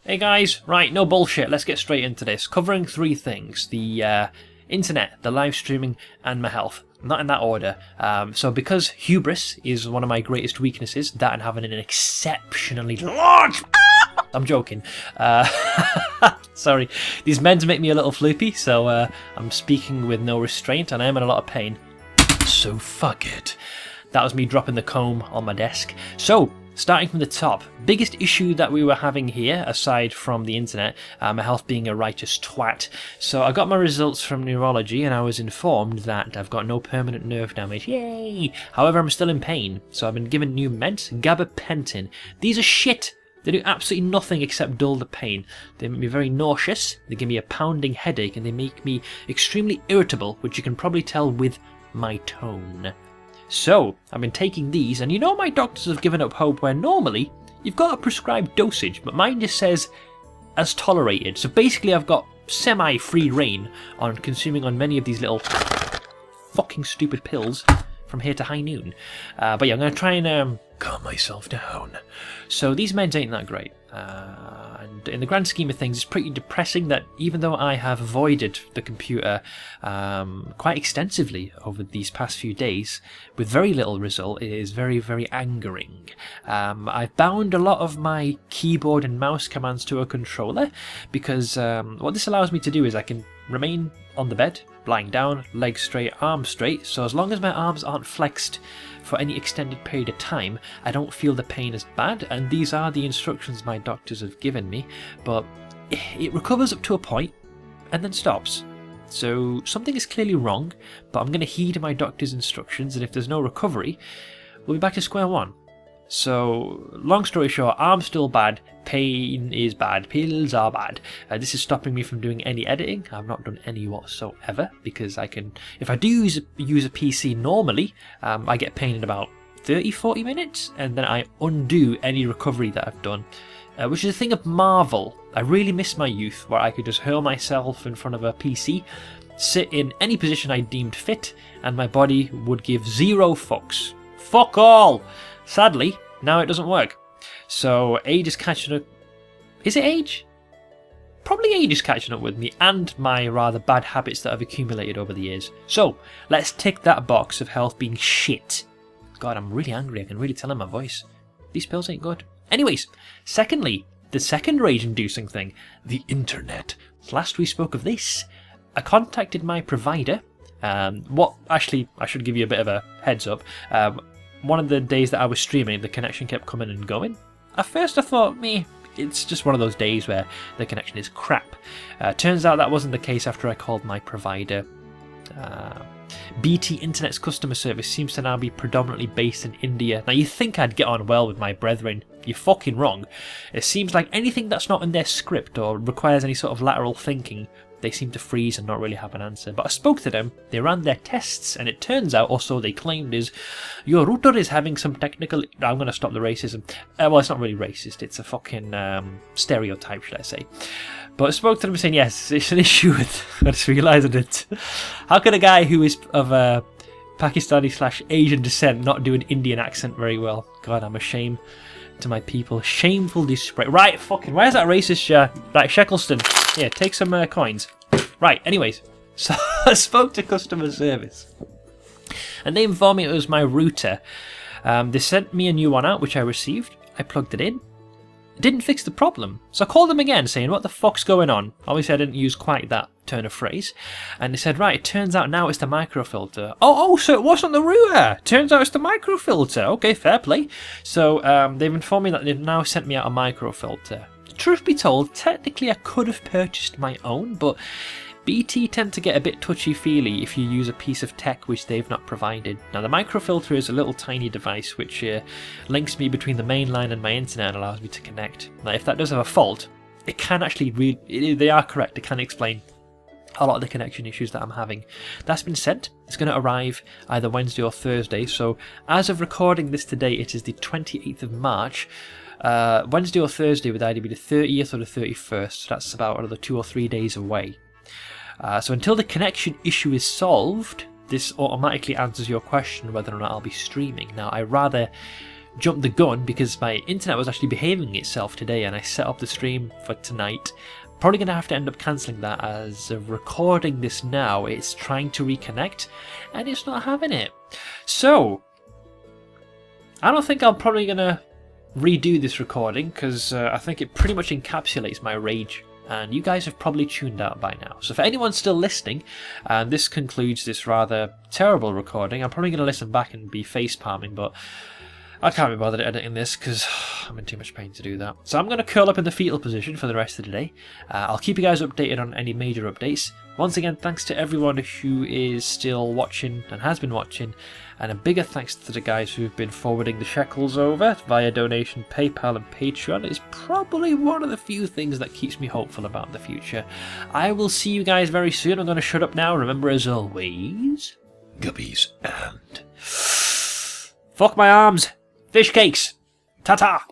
Hey guys, right, no bullshit, let's get straight into this. Covering three things: the internet, the live streaming, and my health. Not in that order. So because hubris is one of my greatest weaknesses, that and having an exceptionally large... I'm joking. Sorry, these meds make me a little floopy, so I'm speaking with no restraint and I am in a lot of pain. So fuck it. That was me dropping the comb on my desk. So, starting from the top, biggest issue that we were having here, aside from the internet, my health being a righteous twat. So I got my results from neurology and I was informed that I've got no permanent nerve damage. Yay! However, I'm still in pain, so I've been given new meds, gabapentin. These are shit! They do absolutely nothing except dull the pain. They make me very nauseous, they give me a pounding headache, and they make me extremely irritable, which you can probably tell with my tone. So, I've been taking these, and you know my doctors have given up hope where normally you've got a prescribed dosage, but mine just says as tolerated. So basically I've got semi-free reign on consuming on many of these little fucking stupid pills from here to high noon. But yeah, I'm going to try and calm myself down. So these meds ain't that great. And in the grand scheme of things, it's pretty depressing that even though I have avoided the computer quite extensively over these past few days, with very little result, it is very, very angering. I've bound a lot of my keyboard and mouse commands to a controller, because what this allows me to do is I can remain on the bed, lying down, legs straight, arms straight, so as long as my arms aren't flexed for any extended period of time, I don't feel the pain as bad, and these are the instructions my doctors have given me, but it recovers up to a point and then stops. So something is clearly wrong, but I'm going to heed my doctor's instructions, and if there's no recovery, we'll be back to square one. So, long story short, arm's still bad, pain is bad, pills are bad. This is stopping me from doing any editing. I've not done any whatsoever, because I can, if I do use a PC normally, I get pain in about 30-40 minutes, and then I undo any recovery that I've done. Which is a thing of marvel. I really miss my youth, where I could just hurl myself in front of a PC, sit in any position I deemed fit, and my body would give zero fucks. Fuck all! Sadly, now it doesn't work. So age is catching up. Is it age? Probably age is catching up with me and my rather bad habits that have accumulated over the years. So let's tick that box of health being shit. God, I'm really angry. I can really tell in my voice. These pills ain't good. Anyways, secondly, the second rage-inducing thing, the internet. Last we spoke of this, I contacted my provider. Actually, I should give you a bit of a heads up. One of the days that I was streaming, the connection kept coming and going. At first I thought, it's just one of those days where the connection is crap. Turns out that wasn't the case after I called my provider. BT Internet's customer service seems to now be predominantly based in India. Now you think I'd get on well with my brethren. You're fucking wrong. It seems like anything that's not in their script or requires any sort of lateral thinking, they seem to freeze and not really have an answer. But I spoke to them, they ran their tests, and it turns out, or so they claimed, is your router is having some technical... I'm going to stop the racism. Well, it's not really racist, it's a fucking stereotype, should I say. But I spoke to them saying, yes, it's an issue with... I just realised it. How could a guy who is of Pakistani/Asian descent not do an Indian accent very well? God, I'm ashamed to my people. Shameful disgrace. Right, fucking, where's that racist, right, Sheckleston. Yeah, take some coins. Right, anyways, so I spoke to customer service, and they informed me it was my router. They sent me a new one out, which I received. I plugged it in. It didn't fix the problem. So I called them again, saying, what the fuck's going on? Obviously, I didn't use quite that turn of phrase. And they said, right, it turns out now it's the microfilter. Oh, so it wasn't the router. Turns out it's the microfilter. Okay, fair play. So they've informed me that they've now sent me out a microfilter. Truth be told, technically I could have purchased my own, but BT tend to get a bit touchy-feely if you use a piece of tech which they've not provided. Now the microfilter is a little tiny device which links me between the main line and my internet and allows me to connect. Now if that does have a fault, it can actually they are correct, it can explain a lot of the connection issues that I'm having. That's been sent. It's going to arrive either Wednesday or Thursday, so as of recording this today, it is the 28th of March. Wednesday or Thursday would either be the 30th or the 31st, so that's about another 2 or 3 days away. So until the connection issue is solved, this automatically answers your question whether or not I'll be streaming. Now, I rather jumped the gun because my internet was actually behaving itself today and I set up the stream for tonight. Probably going to have to end up cancelling that, as of recording this now, it's trying to reconnect and it's not having it. So, I don't think I'm probably going to redo this recording, because I think it pretty much encapsulates my rage. And you guys have probably tuned out by now. So for anyone still listening, and this concludes this rather terrible recording, I'm probably going to listen back and be face palming, but I can't be bothered editing this because I'm in too much pain to do that. So I'm going to curl up in the fetal position for the rest of the day. I'll keep you guys updated on any major updates. Once again, thanks to everyone who is still watching and has been watching, and a bigger thanks to the guys who've been forwarding the shekels over via donation, PayPal and Patreon. It's probably one of the few things that keeps me hopeful about the future. I will see you guys very soon. I'm going to shut up now. Remember, as always, guppies and fuck my arms. Fish cakes. Ta-ta.